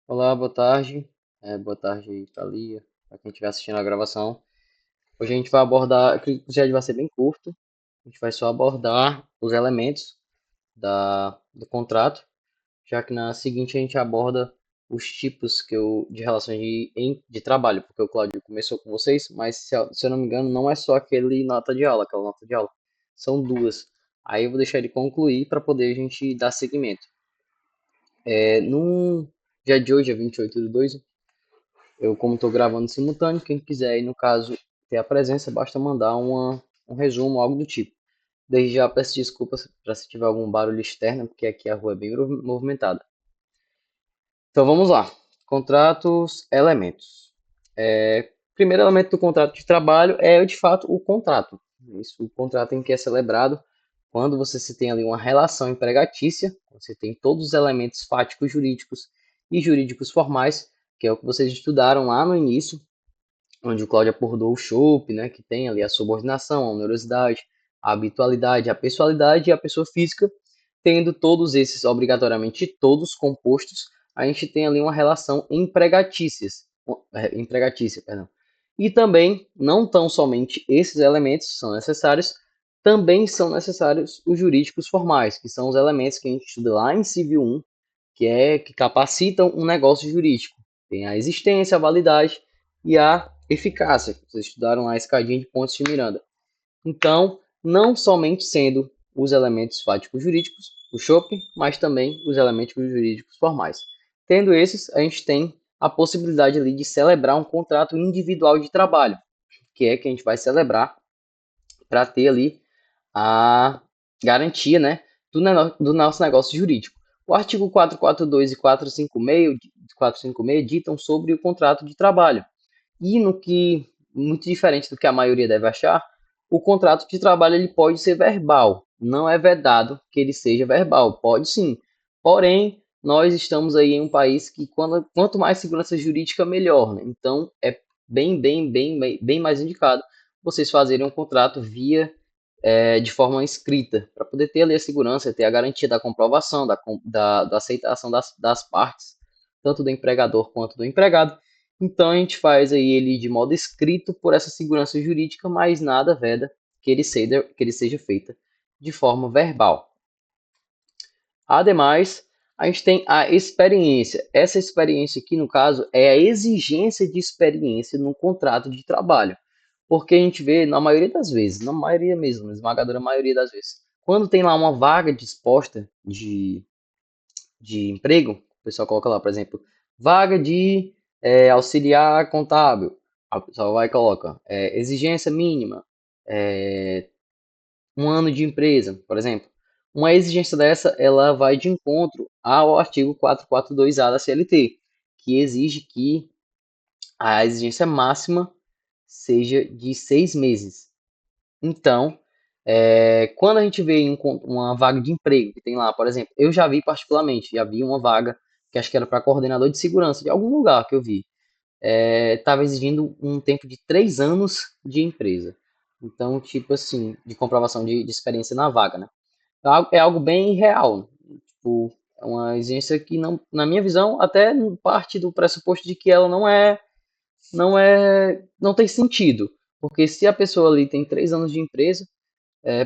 Olá, boa tarde. Boa tarde, Thalia, para quem estiver assistindo a gravação. Hoje a gente vai abordar, acredito que o episódio vai ser bem curto. A gente vai só abordar os elementos do contrato, já que na seguinte a gente aborda os tipos de relações de trabalho, porque o Cláudio começou com vocês, mas se eu não me engano, não é só aquela nota de aula. São duas. Aí eu vou deixar ele concluir para poder a gente dar seguimento. No dia de hoje, é 28/2. Como estou gravando simultâneo, quem quiser aí, no caso, ter a presença, basta mandar um resumo, algo do tipo. Desde já peço desculpas para se tiver algum barulho externo, porque aqui a rua é bem movimentada. Então vamos lá. Contratos, elementos. Primeiro elemento do contrato de trabalho é, de fato, o contrato. Isso, o contrato em que é celebrado quando você se tem ali uma relação empregatícia, você tem todos os elementos fáticos jurídicos e jurídicos formais, que é o que vocês estudaram lá no início, onde o Cláudio abordou o chope, né, que tem ali a subordinação, a onerosidade, a habitualidade, a pessoalidade e a pessoa física, tendo todos esses obrigatoriamente todos compostos, a gente tem ali uma relação empregatícia, perdão. E também, não tão somente esses elementos são necessários, também são necessários os jurídicos formais, que são os elementos que a gente estuda lá em Civil 1, que capacitam um negócio jurídico. Tem a existência, a validade e a eficácia. Vocês estudaram a escadinha de pontos de Miranda. Então, não somente sendo os elementos fáticos jurídicos, o shopping, mas também os elementos jurídicos formais. Tendo esses, a gente tem a possibilidade ali de celebrar um contrato individual de trabalho, que é que a gente vai celebrar para ter ali a garantia, né, do nosso negócio jurídico. O artigo 442 e 456 ditam sobre o contrato de trabalho. E no que, muito diferente do que a maioria deve achar, o contrato de trabalho ele pode ser verbal. Não é vedado que ele seja verbal, pode sim. Porém, nós estamos aí em um país que quanto mais segurança jurídica, melhor, né? Então, é bem mais indicado vocês fazerem um contrato de forma escrita, para poder ter ali a segurança, ter a garantia da comprovação, da aceitação das partes, tanto do empregador quanto do empregado. Então a gente faz aí ele de modo escrito por essa segurança jurídica, mas nada veda que ele seja feita de forma verbal. Ademais, a gente tem a experiência. Essa experiência aqui, no caso, é a exigência de experiência no contrato de trabalho. Porque a gente vê, na maioria das vezes, na maioria mesmo, na esmagadora maioria das vezes, quando tem lá uma vaga disposta de emprego, o pessoal coloca lá, por exemplo, vaga de auxiliar contábil. A pessoa vai e coloca exigência mínima, é, um ano de empresa, por exemplo. Uma exigência dessa, ela vai de encontro ao artigo 442A da CLT, que exige que a exigência máxima seja de 6 meses. Então, quando a gente vê uma vaga de emprego que tem lá, por exemplo, eu já vi particularmente, já vi uma vaga que acho que era para coordenador de segurança de algum lugar que eu vi, estava exigindo um tempo de 3 anos de empresa. Então, tipo assim, de comprovação de experiência na vaga, né? É algo bem real. Tipo, é uma exigência que, não, na minha visão, até parte do pressuposto de que ela não tem sentido. Porque se a pessoa ali tem 3 anos de empresa,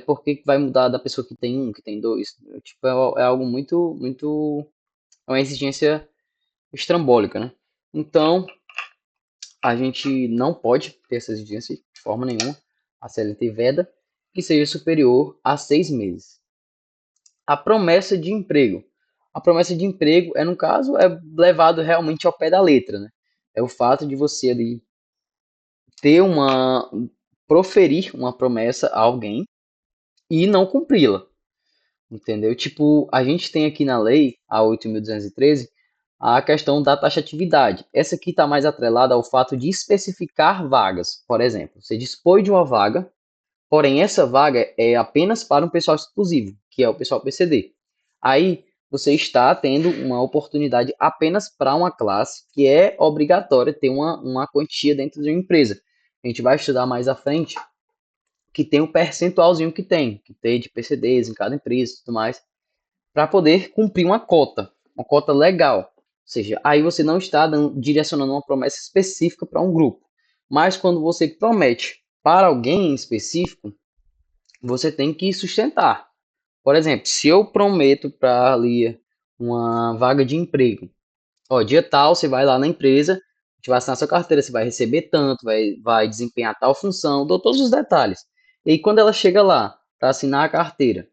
por que vai mudar da pessoa que tem um, que tem dois? Tipo, é algo é uma exigência estrambólica, né? Então, a gente não pode ter essa exigência de forma nenhuma. A CLT veda que seja superior a 6 meses. A promessa de emprego. A promessa de emprego no caso, é levado realmente ao pé da letra, né? É o fato de você ali ter proferir uma promessa a alguém e não cumpri-la, entendeu? Tipo, a gente tem aqui na lei, a 8.213, a questão da taxatividade. Essa aqui está mais atrelada ao fato de especificar vagas. Por exemplo, você dispõe de uma vaga, porém essa vaga é apenas para um pessoal exclusivo, que é o pessoal PCD. Aí você está tendo uma oportunidade apenas para uma classe que é obrigatória ter uma quantia dentro de uma empresa. A gente vai estudar mais à frente que tem um percentualzinho que tem de PCDs em cada empresa e tudo mais, para poder cumprir uma cota legal. seja, aí você não está direcionando uma promessa específica para um grupo. Mas quando você promete para alguém em específico, você tem que sustentar. Por exemplo, se eu prometo para ali uma vaga de emprego, ó, dia tal, você vai lá na empresa, a gente vai assinar sua carteira, você vai receber tanto, vai desempenhar tal função, dou todos os detalhes. E aí, quando ela chega lá para assinar a carteira,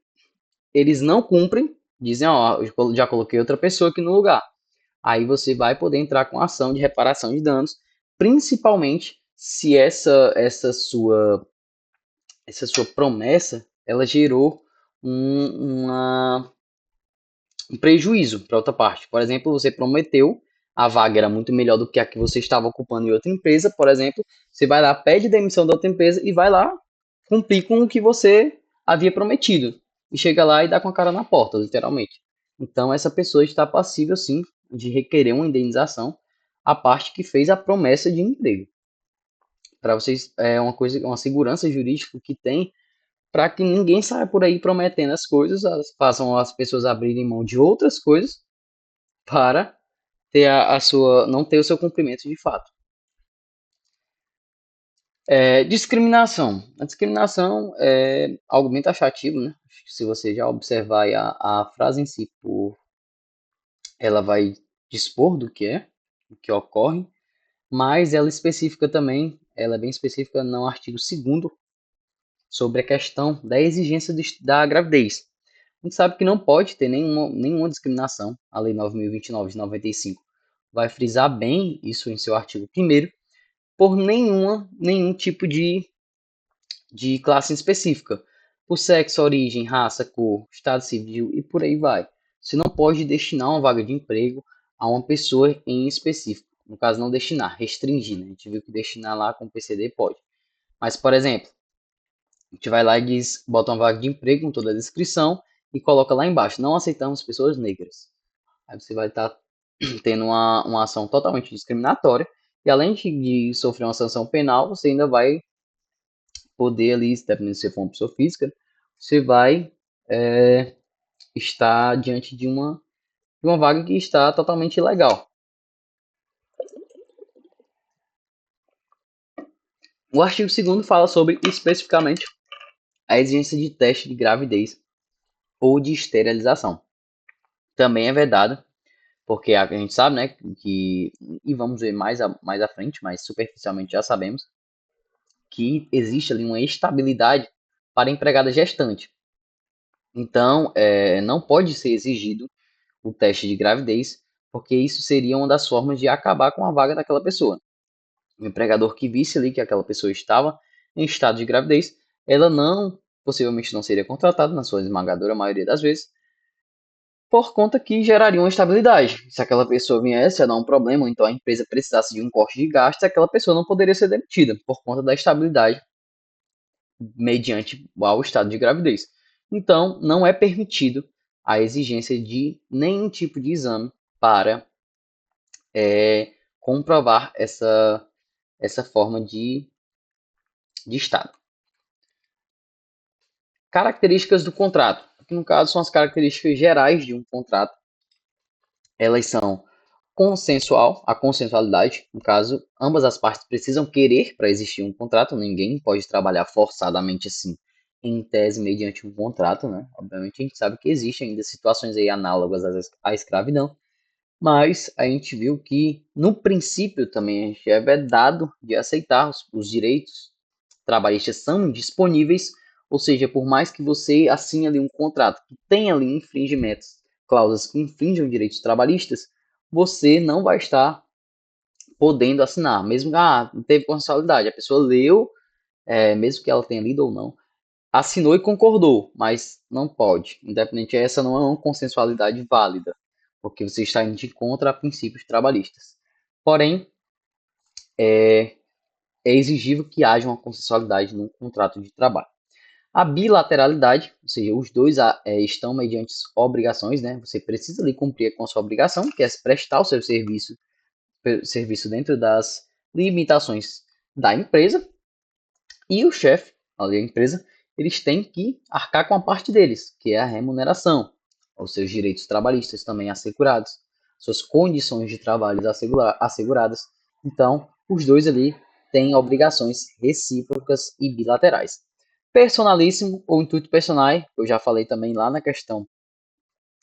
eles não cumprem, dizem, ó, eu já coloquei outra pessoa aqui no lugar. Aí você vai poder entrar com ação de reparação de danos, principalmente se essa sua promessa ela gerou uma um prejuízo para outra parte. Por exemplo, você prometeu, a vaga era muito melhor do que a que você estava ocupando em outra empresa, por exemplo, você vai lá, pede demissão da outra empresa e vai lá cumprir com o que você havia prometido. E chega lá e dá com a cara na porta, literalmente. Então, essa pessoa está passível, sim, de requerer uma indenização a parte que fez a promessa de emprego. Para vocês, é uma coisa, uma segurança jurídica que tem para que ninguém saia por aí prometendo as coisas, façam as pessoas abrirem mão de outras coisas para ter não ter o seu cumprimento de fato. Discriminação. A discriminação é algo bem taxativo, né? Se você já observar aí a frase em si, ela vai dispor do que é, o que ocorre, mas ela específica também, ela é bem específica no artigo 2º sobre a questão da exigência da gravidez. A gente sabe que não pode ter nenhuma discriminação. A Lei 9.029 de 95 vai frisar bem isso em seu artigo 1º, por nenhum tipo de classe específica. Por sexo, origem, raça, cor, estado civil e por aí vai. Você não pode destinar uma vaga de emprego a uma pessoa em específico. No caso, não destinar, restringir. Né? A gente viu que destinar lá com o PCD pode. Mas, por exemplo, a gente vai lá e diz, bota uma vaga de emprego com toda a descrição e coloca lá embaixo, não aceitamos pessoas negras. Aí você vai estar tendo uma ação totalmente discriminatória e além de sofrer uma sanção penal, você ainda vai poder ali, dependendo se você for uma pessoa física, você vai é, estar diante de uma vaga que está totalmente ilegal. O artigo 2º fala sobre especificamente a exigência de teste de gravidez ou de esterilização. Também é vedado, porque a gente sabe, né, e vamos ver mais à frente, mas superficialmente já sabemos, que existe ali uma estabilidade para a empregada gestante. Então, não pode ser exigido o teste de gravidez, porque isso seria uma das formas de acabar com a vaga daquela pessoa. O empregador que visse ali que aquela pessoa estava em estado de gravidez, ela possivelmente não seria contratada, na sua esmagadora maioria das vezes, por conta que geraria uma estabilidade. Se aquela pessoa viesse a dar um problema, ou então a empresa precisasse de um corte de gastos, aquela pessoa não poderia ser demitida, por conta da estabilidade mediante ao estado de gravidez. Então, não é permitido a exigência de nenhum tipo de exame para comprovar essa forma de estado. Características do contrato. Aqui no caso são as características gerais de um contrato. Elas são a consensualidade, no caso, ambas as partes precisam querer para existir um contrato, ninguém pode trabalhar forçadamente assim, em tese, mediante um contrato, né? Obviamente a gente sabe que existem ainda situações aí análogas à escravidão, mas a gente viu que, no princípio, também a gente é vedado de aceitar os direitos trabalhistas são disponíveis, ou seja, por mais que você assine ali um contrato que tenha ali infringimentos, cláusulas que infringam direitos trabalhistas, você não vai estar podendo assinar, mesmo que não teve consensualidade, a pessoa leu, mesmo que ela tenha lido ou não, assinou e concordou, mas não pode, independente, essa não é uma consensualidade válida, porque você está indo de contra a princípios trabalhistas. Porém, é exigível que haja uma consensualidade no contrato de trabalho. A bilateralidade, ou seja, os dois estão mediante obrigações, né? Você precisa ali cumprir com a sua obrigação, que é prestar o seu serviço dentro das limitações da empresa, e o chefe, ali a empresa, eles têm que arcar com a parte deles, que é a remuneração, os seus direitos trabalhistas também assegurados. suas condições de trabalho asseguradas. Então, os dois ali têm obrigações recíprocas e bilaterais. Personalíssimo ou intuito personae, eu já falei também lá na questão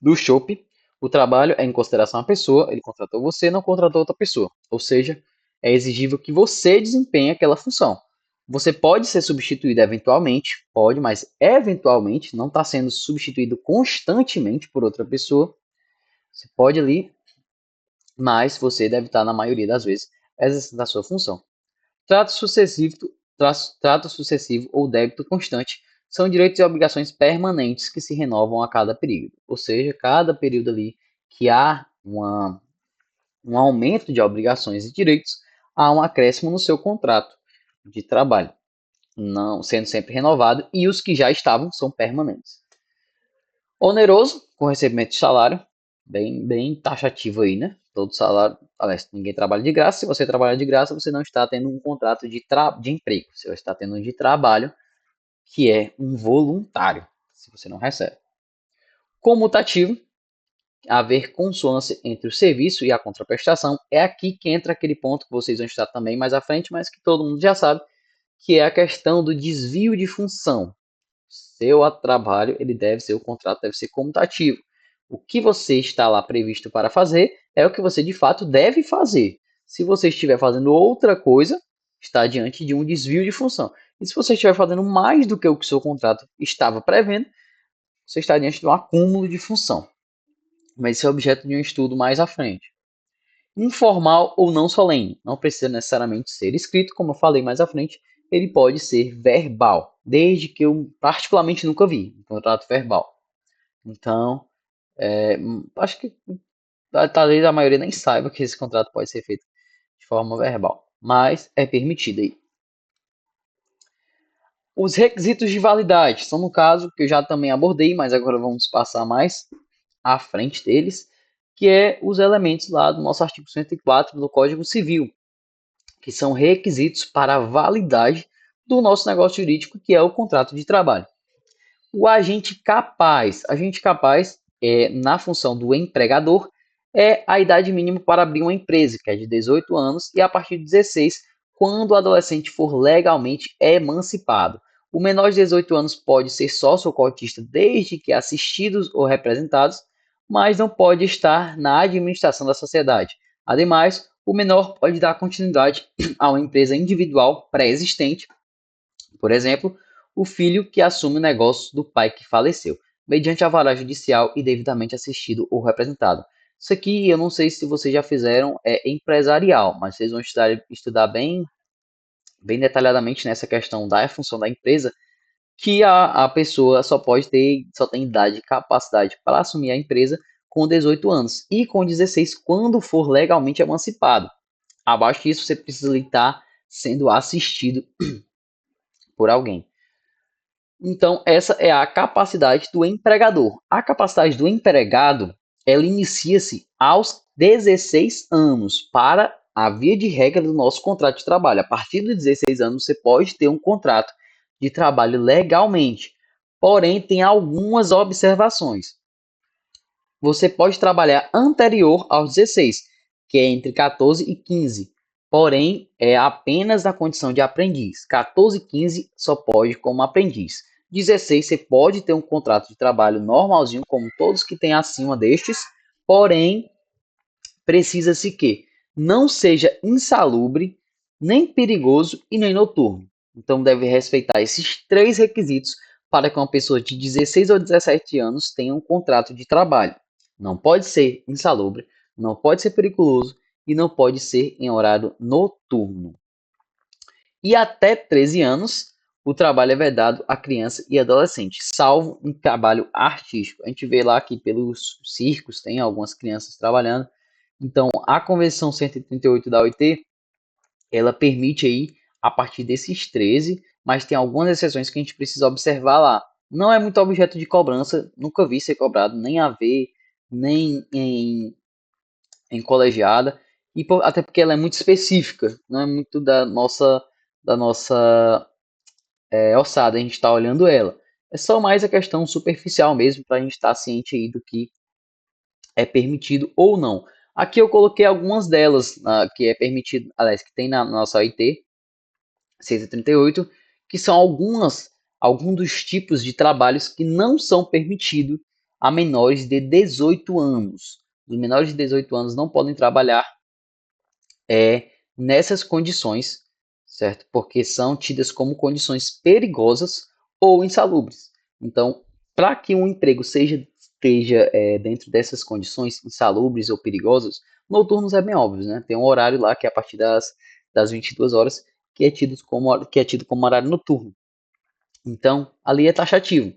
do chope, o trabalho é em consideração à pessoa, ele contratou você, não contratou outra pessoa. Ou seja, é exigível que você desempenhe aquela função. Você pode ser substituído eventualmente, pode, mas eventualmente não está sendo substituído constantemente por outra pessoa. Você pode ali, mas você deve estar, na maioria das vezes, exercendo a sua função. Trato sucessivo, trato sucessivo ou débito constante são direitos e obrigações permanentes que se renovam a cada período. Ou seja, cada período ali que há um aumento de obrigações e direitos, há um acréscimo no seu contrato de trabalho, não sendo sempre renovado, e os que já estavam são permanentes. Oneroso, com recebimento de salário, bem taxativo aí, né? Todo salário, aliás, ninguém trabalha de graça. Se você trabalha de graça, você não está tendo um contrato de emprego, você está tendo um de trabalho, que é um voluntário, se você não recebe. Comutativo, haver consonância entre o serviço e a contraprestação. É aqui que entra aquele ponto que vocês vão estar também mais à frente, mas que todo mundo já sabe, que é a questão do desvio de função. Seu trabalho, o contrato deve ser comutativo. O que você está lá previsto para fazer é o que você de fato deve fazer. Se você estiver fazendo outra coisa, está diante de um desvio de função. E se você estiver fazendo mais do que o que o seu contrato estava prevendo, você está diante de um acúmulo de função. Mas isso é objeto de um estudo mais à frente. Informal ou não solene. Não precisa necessariamente ser escrito, como eu falei mais à frente, ele pode ser verbal, desde que eu particularmente nunca vi um contrato verbal. Então, acho que talvez a maioria nem saiba que esse contrato pode ser feito de forma verbal, mas é permitido aí. Os requisitos de validade são, no caso, que eu já também abordei, mas agora vamos passar mais à frente deles, que é os elementos lá do nosso artigo 104 do Código Civil, que são requisitos para a validade do nosso negócio jurídico, que é o contrato de trabalho. O agente capaz na função do empregador, é a idade mínima para abrir uma empresa, que é de 18 anos, e a partir de 16, quando o adolescente for legalmente emancipado. O menor de 18 anos pode ser sócio ou cotista desde que assistidos ou representados, mas não pode estar na administração da sociedade. Ademais, o menor pode dar continuidade a uma empresa individual pré-existente, por exemplo, o filho que assume o negócio do pai que faleceu, mediante alvará judicial e devidamente assistido ou representado. Isso aqui eu não sei se vocês já fizeram, é empresarial, mas vocês vão estudar bem detalhadamente nessa questão da função da empresa, que a pessoa só tem idade e capacidade para assumir a empresa com 18 anos e com 16 quando for legalmente emancipado. Abaixo disso, você precisa estar sendo assistido por alguém. Então, essa é a capacidade do empregador. A capacidade do empregado, ela inicia-se aos 16 anos, para a via de regra do nosso contrato de trabalho. A partir dos 16 anos, você pode ter um contrato de trabalho legalmente. Porém, tem algumas observações. Você pode trabalhar anterior aos 16, que é entre 14 e 15. Porém, é apenas na condição de aprendiz. 14 e 15 só pode como aprendiz. 16, você pode ter um contrato de trabalho normalzinho, como todos que têm acima destes, porém, precisa-se que não seja insalubre, nem perigoso e nem noturno. Então, deve respeitar esses três requisitos para que uma pessoa de 16 ou 17 anos tenha um contrato de trabalho. Não pode ser insalubre, não pode ser perigoso e não pode ser em horário noturno. E até 13 anos, o trabalho é vedado a criança e adolescente, salvo em trabalho artístico. A gente vê lá que pelos circos tem algumas crianças trabalhando. Então, a Convenção 138 da OIT, ela permite aí a partir desses 13, mas tem algumas exceções que a gente precisa observar lá. Não é muito objeto de cobrança, nunca vi ser cobrado, nem AV, nem em colegiada, e até porque ela é muito específica, não é muito da nossa ossada, a gente está olhando ela. É só mais a questão superficial mesmo, para a gente estar ciente aí do que é permitido ou não. Aqui eu coloquei algumas delas, que é permitido, aliás, que tem na nossa OIT 638, que são alguns dos tipos de trabalhos que não são permitidos a menores de 18 anos. Os menores de 18 anos não podem trabalhar nessas condições, certo? Porque são tidas como condições perigosas ou insalubres. Então, para que um emprego esteja dentro dessas condições insalubres ou perigosas, noturnos é bem óbvio, né? Tem um horário lá que é a partir das 22 horas que é tido como horário noturno. Então, ali é taxativo.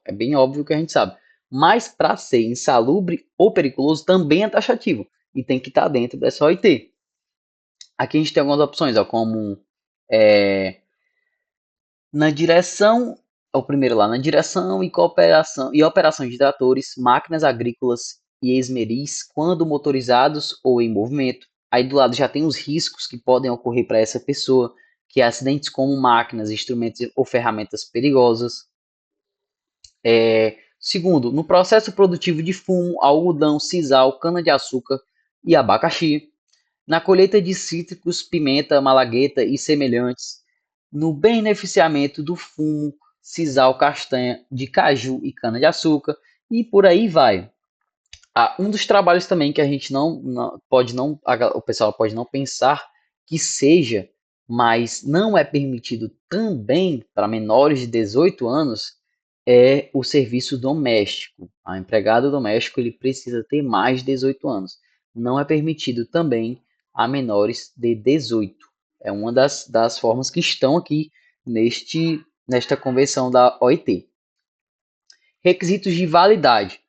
É bem óbvio que a gente sabe. Mas para ser insalubre ou perigoso também é taxativo e tem que estar dentro dessa OIT. Aqui a gente tem algumas opções, ó, como é, na direção, o primeiro lá, na direção e cooperação e operação de tratores, máquinas agrícolas e esmeris, quando motorizados ou em movimento. Aí do lado já tem os riscos que podem ocorrer para essa pessoa, que é acidentes como máquinas, instrumentos ou ferramentas perigosas. Segundo, no processo produtivo de fumo, algodão, sisal, cana-de-açúcar e abacaxi, na colheita de cítricos, pimenta, malagueta e semelhantes, no beneficiamento do fumo, sisal, castanha, de caju e cana-de-açúcar, e por aí vai. Um dos trabalhos também que a gente o pessoal pode não pensar que seja, mas não é permitido também para menores de 18 anos, é o serviço doméstico. O empregado doméstico ele precisa ter mais de 18 anos. Não é permitido também a menores de 18. É uma das formas que estão aqui nesta convenção da OIT. Requisitos de validade.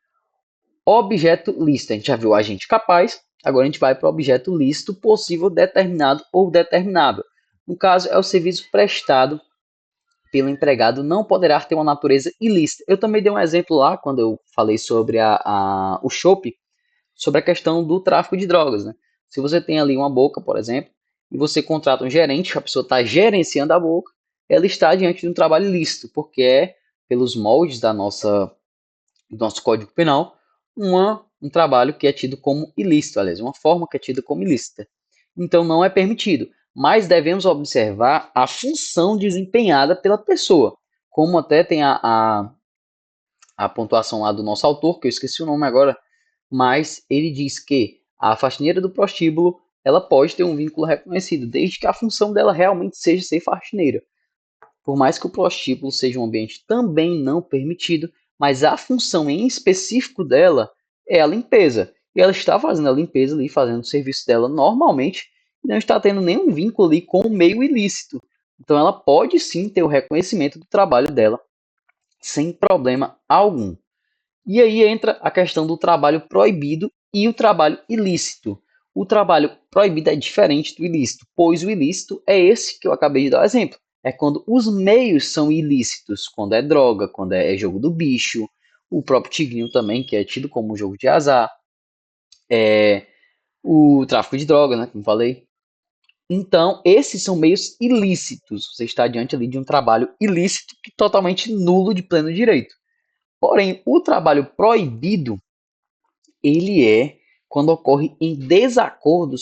Objeto lícito. A gente já viu o agente capaz, agora a gente vai para o objeto lícito possível, determinado ou determinável. No caso, é o serviço prestado pelo empregado não poderá ter uma natureza ilícita. Eu também dei um exemplo lá, quando eu falei sobre o chopp, sobre a questão do tráfico de drogas. Né? Se você tem ali uma boca, por exemplo, e você contrata um gerente, a pessoa está gerenciando a boca, ela está diante de um trabalho ilícito, porque é, pelos moldes do nosso Código Penal, um trabalho que é tido como ilícito, aliás, uma forma que é tida como ilícita. Então não é permitido, mas devemos observar a função desempenhada pela pessoa, como até tem a pontuação lá do nosso autor, que eu esqueci o nome agora, mas ele diz que a faxineira do prostíbulo ela pode ter um vínculo reconhecido, desde que a função dela realmente seja ser faxineira. Por mais que o prostíbulo seja um ambiente também não permitido, mas a função em específico dela é a limpeza. E ela está fazendo a limpeza ali, fazendo o serviço dela normalmente, e não está tendo nenhum vínculo ali com o meio ilícito. Então ela pode sim ter o reconhecimento do trabalho dela sem problema algum. E aí entra a questão do trabalho proibido e o trabalho ilícito. O trabalho proibido é diferente do ilícito, pois o ilícito é esse que eu acabei de dar o exemplo. É quando os meios são ilícitos, quando é droga, quando é jogo do bicho, o próprio tigrinho também, que é tido como um jogo de azar, o tráfico de droga, né, como falei. Então, esses são meios ilícitos. Você está diante ali de um trabalho ilícito que totalmente nulo de pleno direito. Porém, o trabalho proibido ele é quando ocorre em desacordo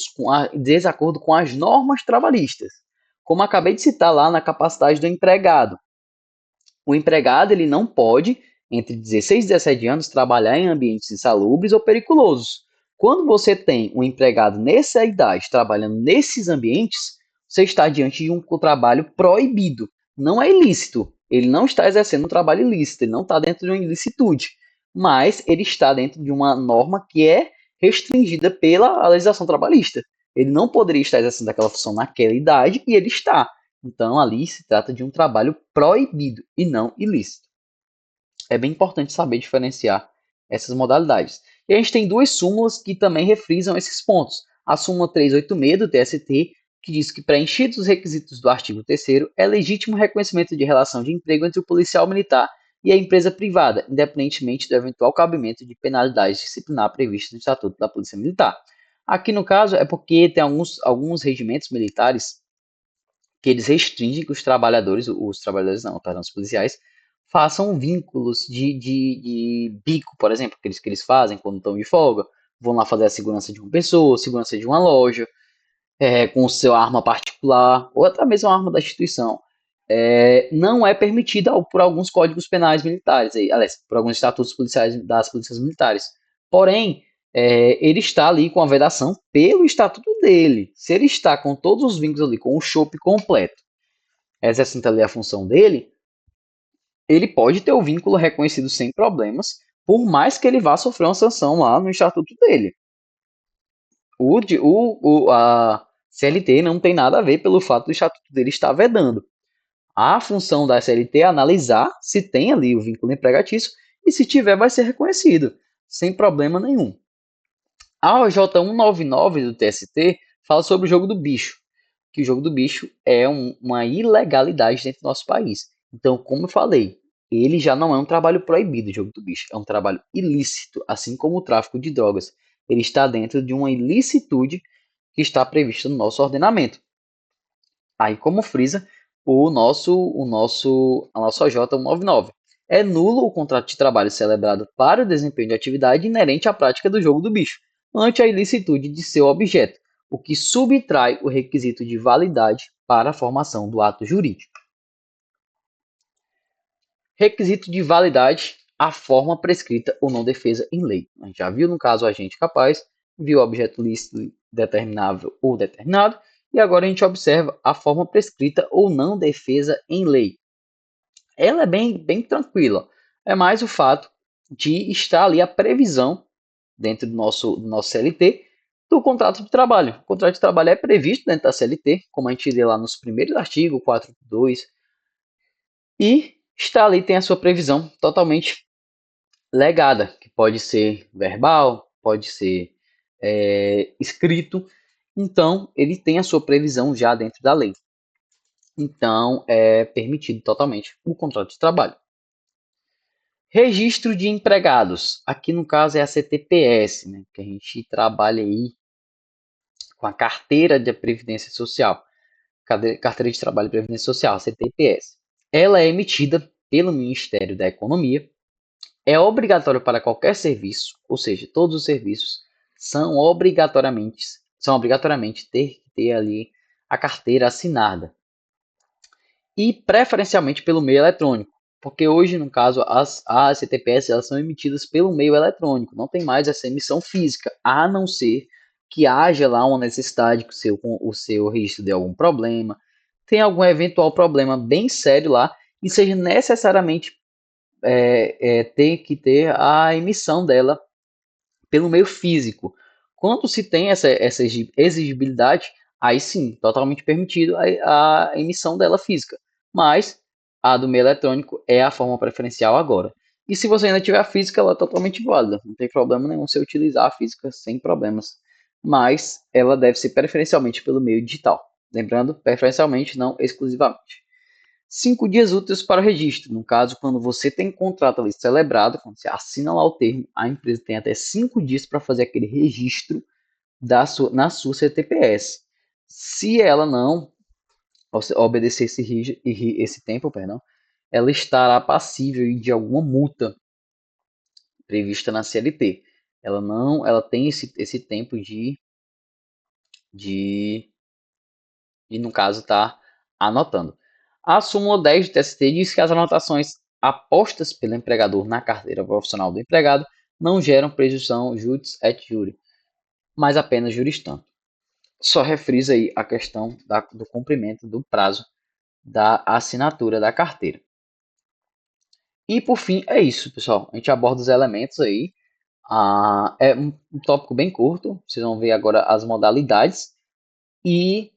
com as normas trabalhistas. Como acabei de citar lá na capacidade do empregado. O empregado ele não pode, entre 16 e 17 anos, trabalhar em ambientes insalubres ou periculosos. Quando você tem um empregado nessa idade trabalhando nesses ambientes, você está diante de um trabalho proibido. Não é ilícito. Ele não está exercendo um trabalho ilícito, ele não está dentro de uma ilicitude, mas ele está dentro de uma norma que é restringida pela legislação trabalhista. Ele não poderia estar exercendo aquela função naquela idade e ele está. Então, ali se trata de um trabalho proibido e não ilícito. É bem importante saber diferenciar essas modalidades. E a gente tem duas súmulas que também refrisam esses pontos. A súmula 386 do TST, que diz que preenchidos os requisitos do artigo 3º, é legítimo o reconhecimento de relação de emprego entre o policial militar e a empresa privada, independentemente do eventual cabimento de penalidade disciplinar prevista no Estatuto da Polícia Militar. Aqui, no caso, é porque tem alguns regimentos militares que eles restringem que os trabalhadores não, perdão, os policiais, façam vínculos de bico, por exemplo, que eles fazem quando estão de folga, vão lá fazer a segurança de uma pessoa, segurança de uma loja, com sua arma particular, ou até mesmo a arma da instituição. Não é permitida por alguns códigos penais militares, aliás, por alguns estatutos policiais das polícias militares. Porém, ele está ali com a vedação pelo estatuto dele. Se ele está com todos os vínculos ali, com o chope completo, exercendo ali a função dele, ele pode ter o vínculo reconhecido sem problemas, por mais que ele vá sofrer uma sanção lá no estatuto dele. A CLT não tem nada a ver pelo fato do estatuto dele estar vedando. A função da CLT é analisar se tem ali o vínculo empregatício e se tiver vai ser reconhecido, sem problema nenhum. A OJ 199 do TST fala sobre o jogo do bicho, que o jogo do bicho é uma ilegalidade dentro do nosso país. Então, como eu falei, ele já não é um trabalho proibido, o jogo do bicho, é um trabalho ilícito, assim como o tráfico de drogas. Ele está dentro de uma ilicitude que está prevista no nosso ordenamento. Aí, como frisa, a nossa OJ 199. É nulo o contrato de trabalho celebrado para o desempenho de atividade inerente à prática do jogo do bicho, ante a ilicitude de seu objeto, o que subtrai o requisito de validade para a formação do ato jurídico. Requisito de validade, a forma prescrita ou não defesa em lei. A gente já viu no caso o agente capaz, viu o objeto lícito determinável ou determinado, e agora a gente observa a forma prescrita ou não defesa em lei. Ela é bem tranquila. É mais o fato de estar ali a previsão dentro do nosso CLT do contrato de trabalho. O contrato de trabalho é previsto dentro da CLT, como a gente lê lá nos primeiros artigos, 4.2, e está ali, tem a sua previsão totalmente legada, que pode ser verbal, pode ser escrito. Então, ele tem a sua previsão já dentro da lei. Então, é permitido totalmente o contrato de trabalho. Registro de empregados. Aqui no caso é a CTPS, né, que a gente trabalha aí com a carteira de Previdência Social, carteira de Trabalho e Previdência Social, CTPS. Ela é emitida pelo Ministério da Economia, é obrigatório para qualquer serviço, ou seja, todos os serviços são obrigatoriamente ter ali a carteira assinada. E preferencialmente pelo meio eletrônico, porque hoje, no caso, as CTPS elas são emitidas pelo meio eletrônico, não tem mais essa emissão física, a não ser que haja lá uma necessidade que o seu registro dê algum problema, tem algum eventual problema bem sério lá, e seja necessariamente ter que ter a emissão dela pelo meio físico. Quando se tem essa exigibilidade, aí sim, totalmente permitido a emissão dela física. Mas a do meio eletrônico é a forma preferencial agora. E se você ainda tiver a física, ela é totalmente válida. Não tem problema nenhum você utilizar a física sem problemas. Mas ela deve ser preferencialmente pelo meio digital. Lembrando, preferencialmente, não exclusivamente. 5 dias úteis para o registro. No caso, quando você tem contrato ali celebrado, quando você assina lá o termo, a empresa tem até 5 dias para fazer aquele registro na sua CTPS. Se ela não obedecer esse tempo, perdão, ela estará passível de alguma multa prevista na CLT. Ela tem esse tempo e no caso está anotando. A súmula 10 do TST diz que as anotações apostas pelo empregador na carteira profissional do empregado não geram presunção juris et jure, mas apenas juris tanto. Só refrisa aí a questão do cumprimento do prazo da assinatura da carteira. E por fim, é isso, pessoal. A gente aborda os elementos aí. É um tópico bem curto. Vocês vão ver agora as modalidades e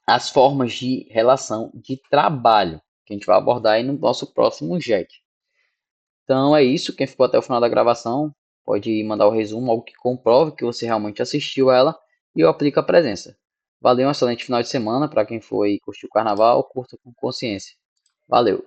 as formas de relação de trabalho, que a gente vai abordar aí no nosso próximo JET. Então é isso. Quem ficou até o final da gravação pode mandar o resumo, algo que comprove que você realmente assistiu ela e eu aplico a presença. Valeu, um excelente final de semana para quem foi curtir o carnaval, curta com consciência. Valeu!